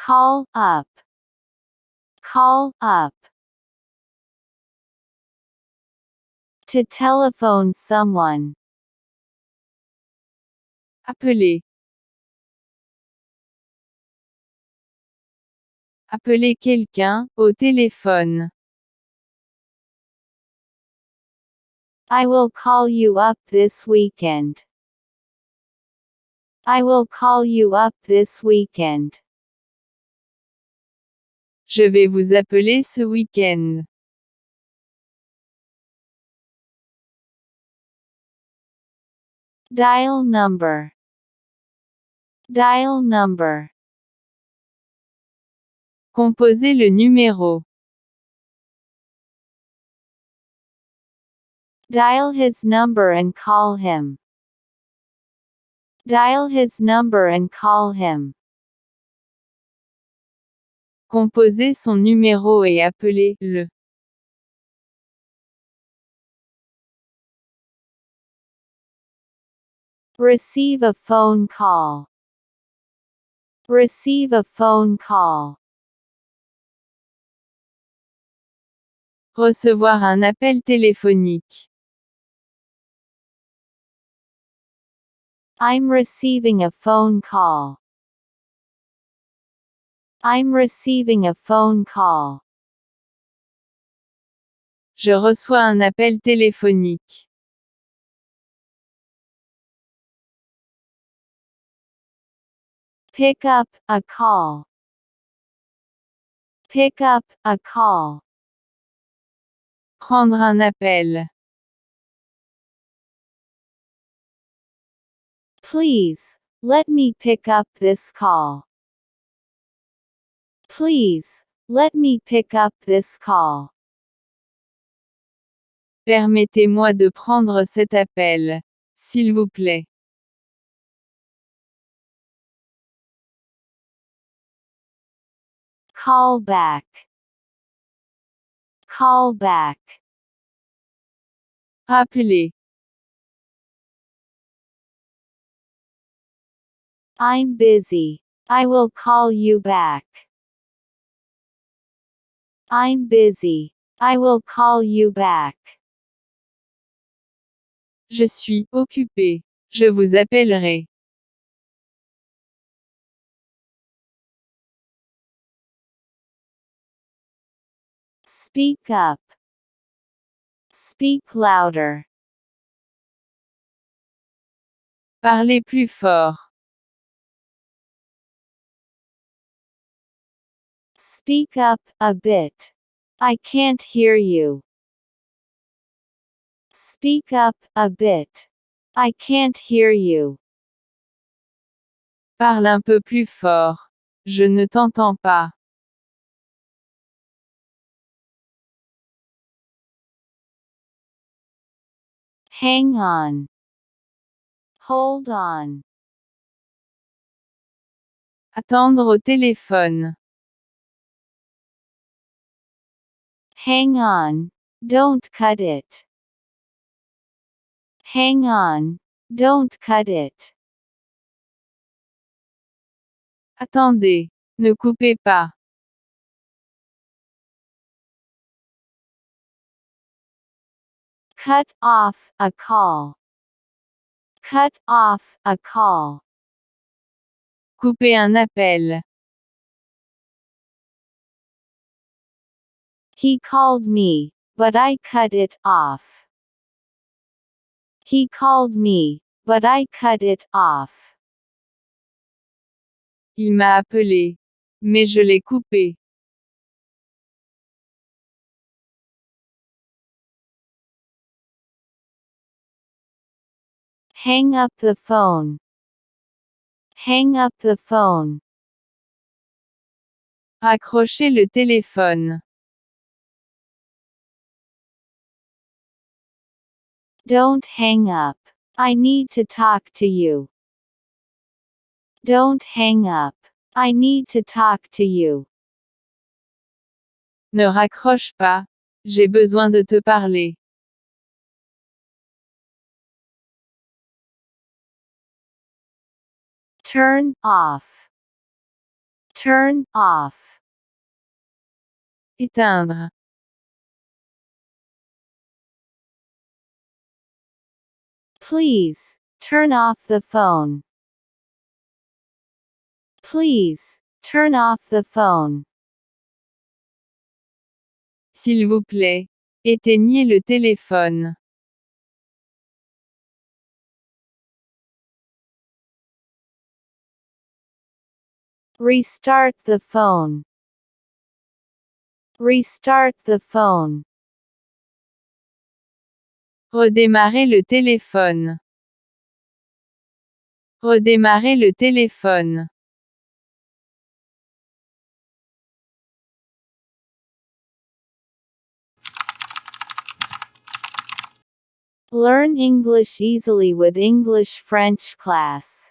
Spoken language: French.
Call up. Call up. To telephone someone. Appeler. Appeler quelqu'un, au téléphone. I will call you up this weekend. I will call you up this weekend. Je vais vous appeler ce week-end. Dial number. Dial number. Composez le numéro. Dial his number and call him. Dial his number and call him. Composez son numéro et appelez-le. Receive a phone call. Receive a phone call. Recevoir un appel téléphonique. I'm receiving a phone call. I'm receiving a phone call. Je reçois un appel téléphonique. Pick up a call. Pick up a call. Prendre un appel. Please, let me pick up this call. Please, let me pick up this call. Permettez-moi de prendre cet appel, s'il vous plaît. Call back. Call back. Rappeler. I'm busy. I will call you back. I'm busy. I will call you back. Je suis occupé. Je vous appellerai. Speak up. Speak louder. Parlez plus fort. Speak up a bit. I can't hear you. Speak up a bit. I can't hear you. Parle un peu plus fort. Je ne t'entends pas. Hang on. Hold on. Attendre au téléphone. Hang on. Don't cut it. Hang on. Don't cut it. Attendez. Ne coupez pas. Cut off a call. Cut off a call. Couper un appel. He called me, but I cut it off. He called me, but I cut it off. Il m'a appelé. Mais je l'ai coupé. Hang up the phone. Hang up the phone. Raccrochez le téléphone. Don't hang up. I need to talk to you. Don't hang up. I need to talk to you. Ne raccroche pas. J'ai besoin de te parler. Turn off. Turn off. Éteindre. Please, turn off the phone. Please, turn off the phone. S'il vous plaît, éteignez le téléphone. Restart the phone. Restart the phone. Redémarrer le téléphone. Redémarrer le téléphone. Learn English easily with English French class.